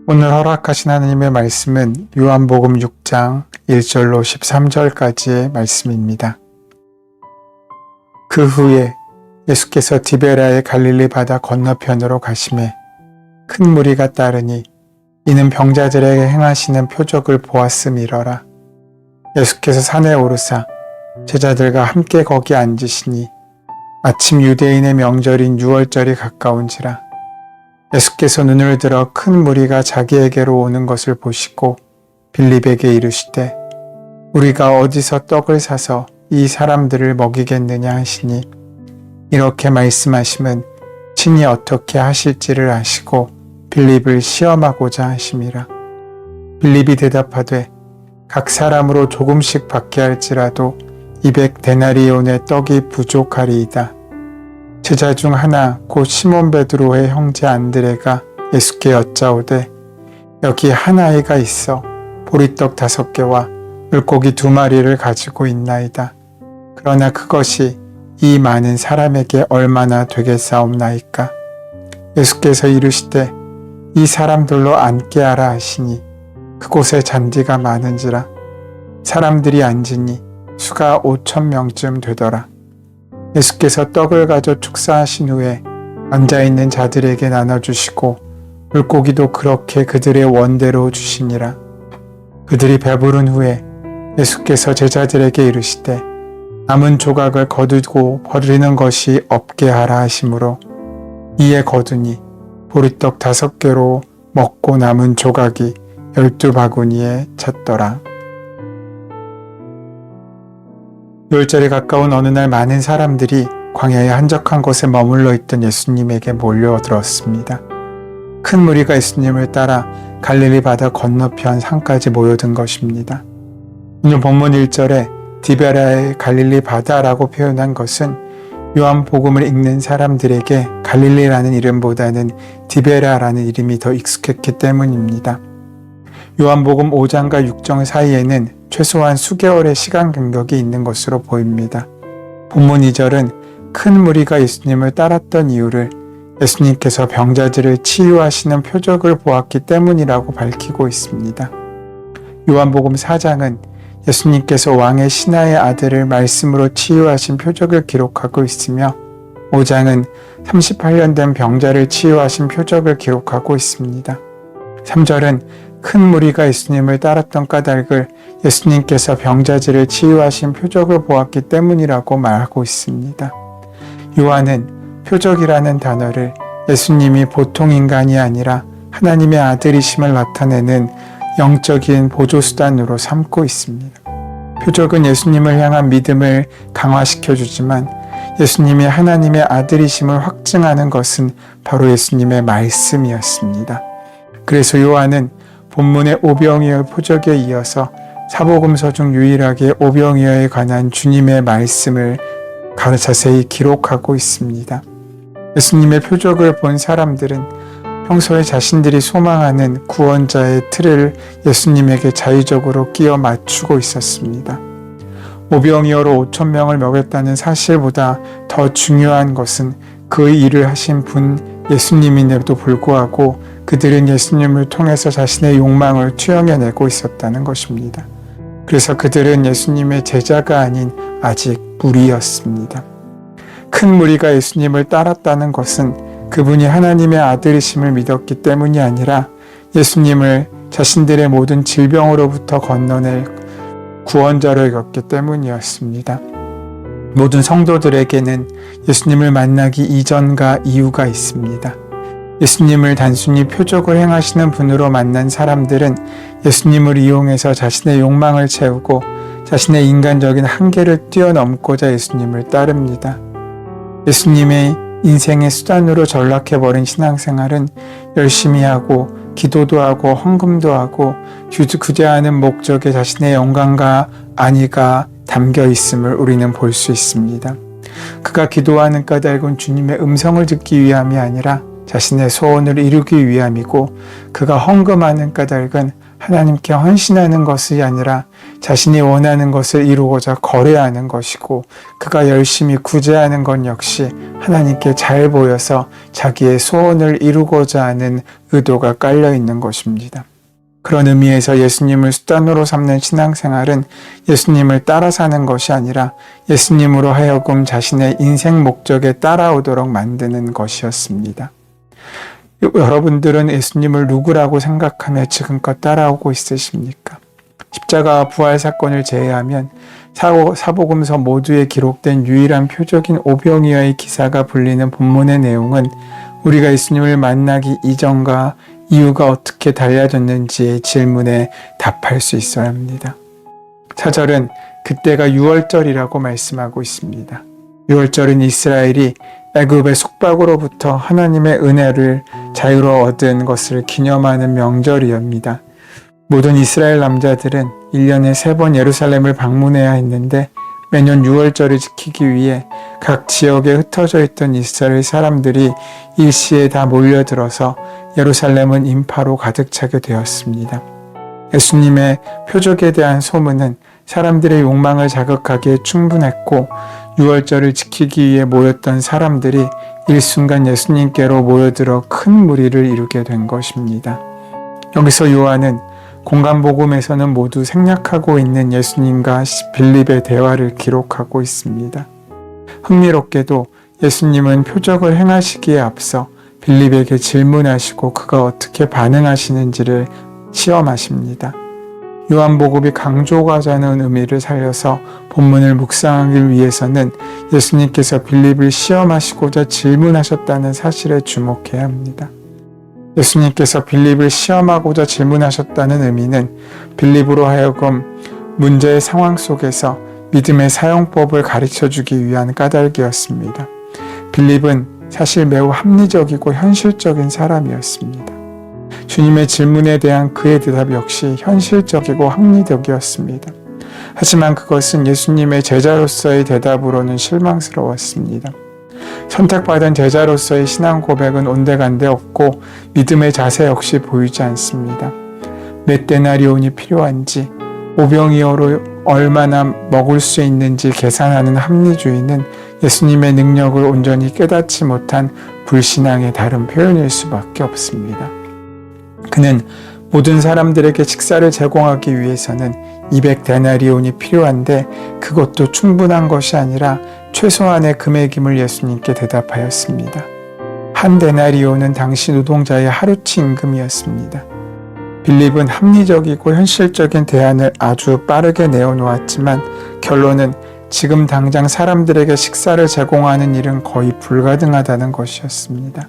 오늘 허락하신 하나님의 말씀은 요한복음 6장 1절로 13절까지의 말씀입니다. 그 후에 예수께서 디베랴의 갈릴리 바다 건너편으로 가시매 큰 무리가 따르니 이는 병자들에게 행하시는 표적을 보았음이러라. 예수께서 산에 오르사 제자들과 함께 거기 앉으시니 마침 유대인의 명절인 유월절이 가까운지라. 예수께서 눈을 들어 큰 무리가 자기에게로 오는 것을 보시고 빌립에게 이르시되 우리가 어디서 떡을 사서 이 사람들을 먹이겠느냐 하시니 이렇게 말씀하심은 친히 어떻게 하실지를 아시고 빌립을 시험하고자 하심이라. 빌립이 대답하되 각 사람으로 조금씩 받게 할지라도 200데나리온의 떡이 부족하리이다. 제자 중 하나 곧 시몬 베드로의 형제 안드레가 예수께 여짜오되 여기 한 아이가 있어 보리떡 5개와 물고기 2마리를 가지고 있나이다. 그러나 그것이 이 많은 사람에게 얼마나 되겠사옵나이까. 예수께서 이르시되 이 사람들로 앉게 하라 하시니 그곳에 잔디가 많은지라 사람들이 앉으니 수가 5,000명쯤 되더라. 예수께서 떡을 가져 축사하신 후에 앉아있는 자들에게 나눠주시고 물고기도 그렇게 그들의 원대로 주시니라. 그들이 배부른 후에 예수께서 제자들에게 이르시되 남은 조각을 거두고 버리는 것이 없게 하라 하시므로 이에 거두니 보리떡 5개로 먹고 남은 조각이 12바구니에 찼더라. 유월절에 가까운 어느 날 많은 사람들이 광야의 한적한 곳에 머물러 있던 예수님에게 몰려들었습니다. 큰 무리가 예수님을 따라 갈릴리 바다 건너편 산까지 모여든 것입니다. 오늘 본문 1절에 디베랴의 갈릴리 바다라고 표현한 것은 요한복음을 읽는 사람들에게 갈릴리라는 이름보다는 디베랴라는 이름이 더 익숙했기 때문입니다. 요한복음 5장과 6장 사이에는 최소한 수개월의 시간 간격이 있는 것으로 보입니다. 본문 2절은 큰 무리가 예수님을 따랐던 이유를 예수님께서 병자들을 치유하시는 표적을 보았기 때문이라고 밝히고 있습니다. 요한복음 4장은 예수님께서 왕의 신하의 아들을 말씀으로 치유하신 표적을 기록하고 있으며 5장은 38년 된 병자를 치유하신 표적을 기록하고 있습니다. 3절은 큰 무리가 예수님을 따랐던 까닭을 예수님께서 병자들을 치유하신 표적을 보았기 때문이라고 말하고 있습니다. 요한은 표적이라는 단어를 예수님이 보통 인간이 아니라 하나님의 아들이심을 나타내는 영적인 보조수단으로 삼고 있습니다. 표적은 예수님을 향한 믿음을 강화시켜주지만 예수님이 하나님의 아들이심을 확증하는 것은 바로 예수님의 말씀이었습니다. 그래서 요한은 본문의 오병이어 표적에 이어서 사복음서 중 유일하게 오병이어에 관한 주님의 말씀을 자세히 기록하고 있습니다. 예수님의 표적을 본 사람들은 평소에 자신들이 소망하는 구원자의 틀을 예수님에게 자의적으로 끼워 맞추고 있었습니다. 오병이어로 5,000명을 먹였다는 사실보다 더 중요한 것은 그 일을 하신 분 예수님임에도 불구하고 그들은 예수님을 통해서 자신의 욕망을 투영해내고 있었다는 것입니다. 그래서 그들은 예수님의 제자가 아닌 아직 무리였습니다. 큰 무리가 예수님을 따랐다는 것은 그분이 하나님의 아들이심을 믿었기 때문이 아니라 예수님을 자신들의 모든 질병으로부터 건너낼 구원자로 여겼기 때문이었습니다. 모든 성도들에게는 예수님을 만나기 이전과 이후가 있습니다. 예수님을 단순히 표적을 행하시는 분으로 만난 사람들은 예수님을 이용해서 자신의 욕망을 채우고 자신의 인간적인 한계를 뛰어넘고자 예수님을 따릅니다. 예수님의 인생의 수단으로 전락해버린 신앙생활은 열심히 하고 기도도 하고 헌금도 하고 구제하는 목적에 자신의 영광과 안위가 담겨 있음을 우리는 볼 수 있습니다. 그가 기도하는 까닭은 주님의 음성을 듣기 위함이 아니라 자신의 소원을 이루기 위함이고 그가 헌금하는 까닭은 하나님께 헌신하는 것이 아니라 자신이 원하는 것을 이루고자 거래하는 것이고 그가 열심히 구제하는 것 역시 하나님께 잘 보여서 자기의 소원을 이루고자 하는 의도가 깔려 있는 것입니다. 그런 의미에서 예수님을 수단으로 삼는 신앙생활은 예수님을 따라 사는 것이 아니라 예수님으로 하여금 자신의 인생 목적에 따라오도록 만드는 것이었습니다. 여러분들은 예수님을 누구라고 생각하며 지금껏 따라오고 있으십니까? 십자가와 부활 사건을 제외하면 사복음서 모두에 기록된 유일한 표적인 오병이어의 기사가 불리는 본문의 내용은 우리가 예수님을 만나기 이전과 이유가 어떻게 달라졌는지의 질문에 답할 수 있어야 합니다. 4절은 그때가 6월절이라고 말씀하고 있습니다. 6월절은 이스라엘이 애굽의 속박으로부터 하나님의 은혜를 자유로 얻은 것을 기념하는 명절이옵니다. 모든 이스라엘 남자들은 1년에 3번 예루살렘을 방문해야 했는데 매년 6월절을 지키기 위해 각 지역에 흩어져 있던 이스라엘 사람들이 일시에 다 몰려들어서 예루살렘은 인파로 가득 차게 되었습니다. 예수님의 표적에 대한 소문은 사람들의 욕망을 자극하기에 충분했고 6월절을 지키기 위해 모였던 사람들이 일순간 예수님께로 모여들어 큰 무리를 이루게 된 것입니다. 여기서 요한은 공간복음에서는 모두 생략하고 있는 예수님과 빌립의 대화를 기록하고 있습니다. 흥미롭게도 예수님은 표적을 행하시기에 앞서 빌립에게 질문하시고 그가 어떻게 반응하시는지를 시험하십니다. 요한복음이 강조하자는 의미를 살려서 본문을 묵상하기 위해서는 예수님께서 빌립을 시험하시고자 질문하셨다는 사실에 주목해야 합니다. 예수님께서 빌립을 시험하고자 질문하셨다는 의미는 빌립으로 하여금 문제의 상황 속에서 믿음의 사용법을 가르쳐주기 위한 까닭이었습니다. 빌립은 사실 매우 합리적이고 현실적인 사람이었습니다. 주님의 질문에 대한 그의 대답 역시 현실적이고 합리적이었습니다. 하지만 그것은 예수님의 제자로서의 대답으로는 실망스러웠습니다. 선택받은 제자로서의 신앙 고백은 온데간데 없고 믿음의 자세 역시 보이지 않습니다. 몇 데나리온이 필요한지 오병이어로 얼마나 먹을 수 있는지 계산하는 합리주의는 예수님의 능력을 온전히 깨닫지 못한 불신앙의 다른 표현일 수밖에 없습니다. 그는 모든 사람들에게 식사를 제공하기 위해서는 200데나리온이 필요한데 그것도 충분한 것이 아니라 최소한의 금액임을 예수님께 대답하였습니다. 한 데나리온은 당시 노동자의 하루치 임금이었습니다. 빌립은 합리적이고 현실적인 대안을 아주 빠르게 내어놓았지만 결론은 지금 당장 사람들에게 식사를 제공하는 일은 거의 불가능하다는 것이었습니다.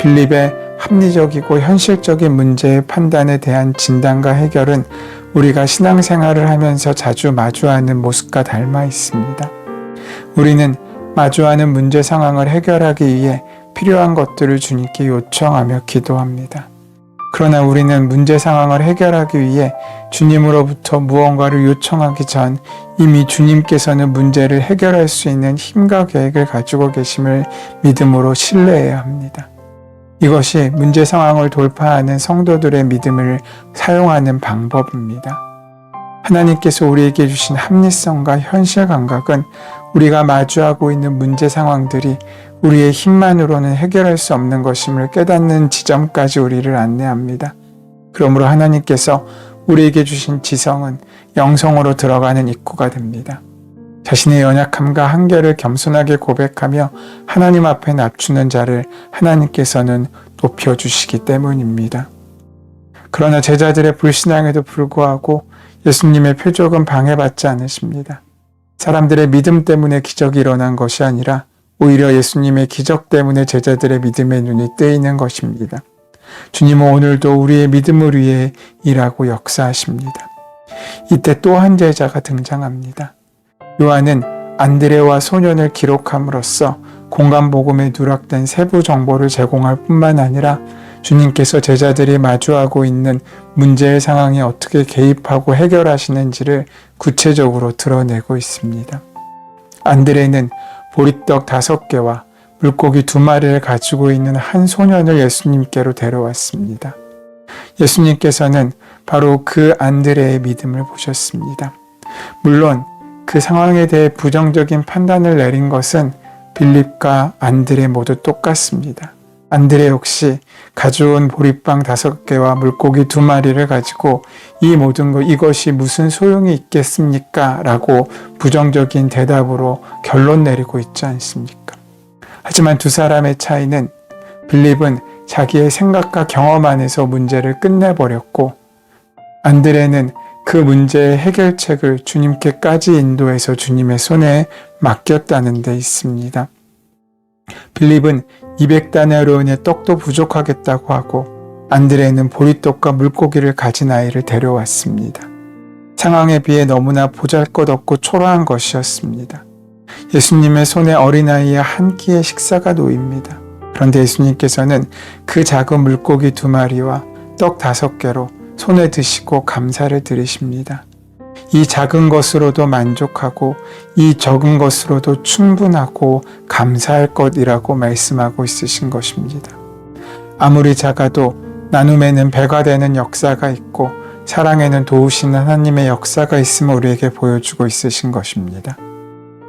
빌립의 합리적이고 현실적인 문제의 판단에 대한 진단과 해결은 우리가 신앙생활을 하면서 자주 마주하는 모습과 닮아 있습니다. 우리는 마주하는 문제 상황을 해결하기 위해 필요한 것들을 주님께 요청하며 기도합니다. 그러나 우리는 문제 상황을 해결하기 위해 주님으로부터 무언가를 요청하기 전 이미 주님께서는 문제를 해결할 수 있는 힘과 계획을 가지고 계심을 믿음으로 신뢰해야 합니다. 이것이 문제 상황을 돌파하는 성도들의 믿음을 사용하는 방법입니다. 하나님께서 우리에게 주신 합리성과 현실 감각은 우리가 마주하고 있는 문제 상황들이 우리의 힘만으로는 해결할 수 없는 것임을 깨닫는 지점까지 우리를 안내합니다. 그러므로 하나님께서 우리에게 주신 지성은 영성으로 들어가는 입구가 됩니다. 자신의 연약함과 한계를 겸손하게 고백하며 하나님 앞에 낮추는 자를 하나님께서는 높여주시기 때문입니다. 그러나 제자들의 불신앙에도 불구하고 예수님의 표적은 방해받지 않으십니다. 사람들의 믿음 때문에 기적이 일어난 것이 아니라 오히려 예수님의 기적 때문에 제자들의 믿음의 눈이 뜨이는 것입니다. 주님은 오늘도 우리의 믿음을 위해 일하고 역사하십니다. 이때 또 한 제자가 등장합니다. 요한은 안드레와 소년을 기록함으로써 공간복음에 누락된 세부 정보를 제공할 뿐만 아니라 주님께서 제자들이 마주하고 있는 문제의 상황에 어떻게 개입하고 해결하시는지를 구체적으로 드러내고 있습니다. 안드레는 보리떡 5개와 물고기 2마리를 가지고 있는 한 소년을 예수님께로 데려왔습니다. 예수님께서는 바로 그 안드레의 믿음을 보셨습니다. 물론 그 상황에 대해 부정적인 판단을 내린 것은 빌립과 안드레 모두 똑같습니다. 안드레 역시 가져온 보리빵 5개와 물고기 2마리를 가지고 이 모든 것 이것이 무슨 소용이 있겠습니까? 라고 부정적인 대답으로 결론 내리고 있지 않습니까? 하지만 두 사람의 차이는 빌립은 자기의 생각과 경험 안에서 문제를 끝내버렸고 안드레는 그 문제의 해결책을 주님께까지 인도해서 주님의 손에 맡겼다는 데 있습니다. 빌립은 200다나리온의 떡도 부족하겠다고 하고 안드레는 보리떡과 물고기를 가진 아이를 데려왔습니다. 상황에 비해 너무나 보잘것없고 초라한 것이었습니다. 예수님의 손에 어린아이의 한 끼의 식사가 놓입니다. 그런데 예수님께서는 그 작은 물고기 2마리와 떡 5개로 손에 드시고 감사를 드리십니다. 이 작은 것으로도 만족하고 이 적은 것으로도 충분하고 감사할 것이라고 말씀하고 있으신 것입니다. 아무리 작아도 나눔에는 배가 되는 역사가 있고 사랑에는 도우시는 하나님의 역사가 있음을 우리에게 보여주고 있으신 것입니다.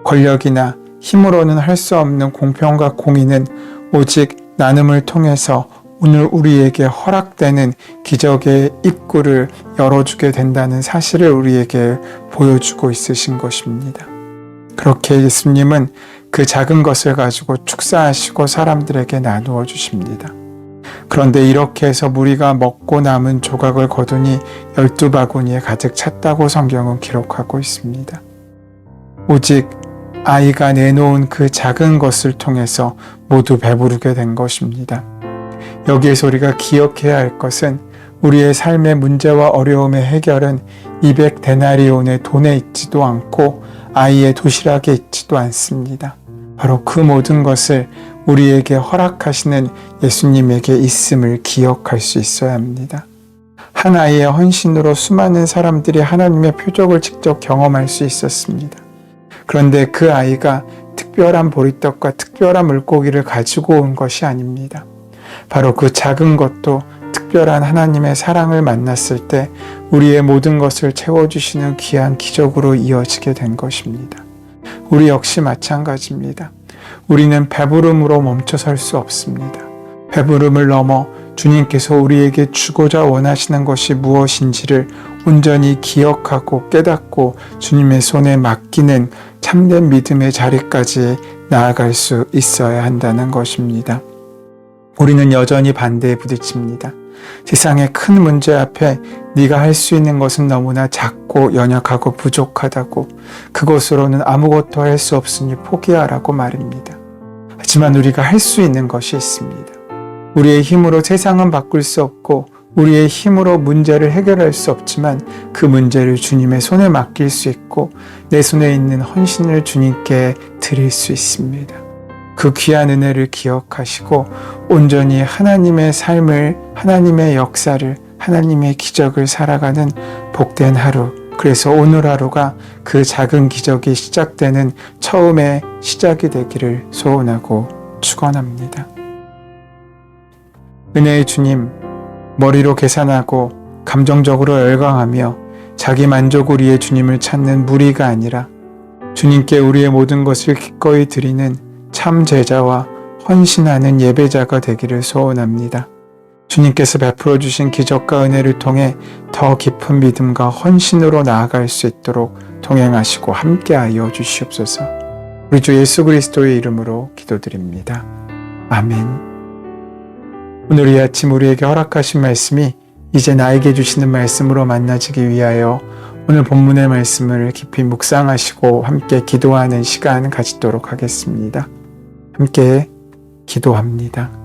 권력이나 힘으로는 할 수 없는 공평과 공의는 오직 나눔을 통해서 오늘 우리에게 허락되는 기적의 입구를 열어주게 된다는 사실을 우리에게 보여주고 있으신 것입니다. 그렇게 예수님은 그 작은 것을 가지고 축사하시고 사람들에게 나누어 주십니다. 그런데 이렇게 해서 무리가 먹고 남은 조각을 거두니 12바구니에 가득 찼다고 성경은 기록하고 있습니다. 오직 아이가 내놓은 그 작은 것을 통해서 모두 배부르게 된 것입니다. 여기에서 우리가 기억해야 할 것은 우리의 삶의 문제와 어려움의 해결은 200데나리온의 돈에 있지도 않고 아이의 도시락에 있지도 않습니다. 바로 그 모든 것을 우리에게 허락하시는 예수님에게 있음을 기억할 수 있어야 합니다. 한 아이의 헌신으로 수많은 사람들이 하나님의 표적을 직접 경험할 수 있었습니다. 그런데 그 아이가 특별한 보리떡과 특별한 물고기를 가지고 온 것이 아닙니다. 바로 그 작은 것도 특별한 하나님의 사랑을 만났을 때 우리의 모든 것을 채워주시는 귀한 기적으로 이어지게 된 것입니다. 우리 역시 마찬가지입니다. 우리는 배부름으로 멈춰설 수 없습니다. 배부름을 넘어 주님께서 우리에게 주고자 원하시는 것이 무엇인지를 온전히 기억하고 깨닫고 주님의 손에 맡기는 참된 믿음의 자리까지 나아갈 수 있어야 한다는 것입니다. 우리는 여전히 반대에 부딪힙니다. 세상의 큰 문제 앞에 네가 할 수 있는 것은 너무나 작고 연약하고 부족하다고 그것으로는 아무것도 할 수 없으니 포기하라고 말입니다. 하지만 우리가 할 수 있는 것이 있습니다. 우리의 힘으로 세상은 바꿀 수 없고 우리의 힘으로 문제를 해결할 수 없지만 그 문제를 주님의 손에 맡길 수 있고 내 손에 있는 헌신을 주님께 드릴 수 있습니다. 그 귀한 은혜를 기억하시고 온전히 하나님의 삶을, 하나님의 역사를, 하나님의 기적을 살아가는 복된 하루, 그래서 오늘 하루가 그 작은 기적이 시작되는 처음의 시작이 되기를 소원하고 축원합니다. 은혜의 주님, 머리로 계산하고 감정적으로 열광하며 자기 만족을 위해 주님을 찾는 무리가 아니라 주님께 우리의 모든 것을 기꺼이 드리는 참 제자와 헌신하는 예배자가 되기를 소원합니다. 주님께서 베풀어 주신 기적과 은혜를 통해 더 깊은 믿음과 헌신으로 나아갈 수 있도록 동행하시고 함께하여 주시옵소서. 우리 주 예수 그리스도의 이름으로 기도드립니다. 아멘. 오늘 이 아침 우리에게 허락하신 말씀이 이제 나에게 주시는 말씀으로 만나지기 위하여 오늘 본문의 말씀을 깊이 묵상하시고 함께 기도하는 시간 가지도록 하겠습니다. 함께 기도합니다.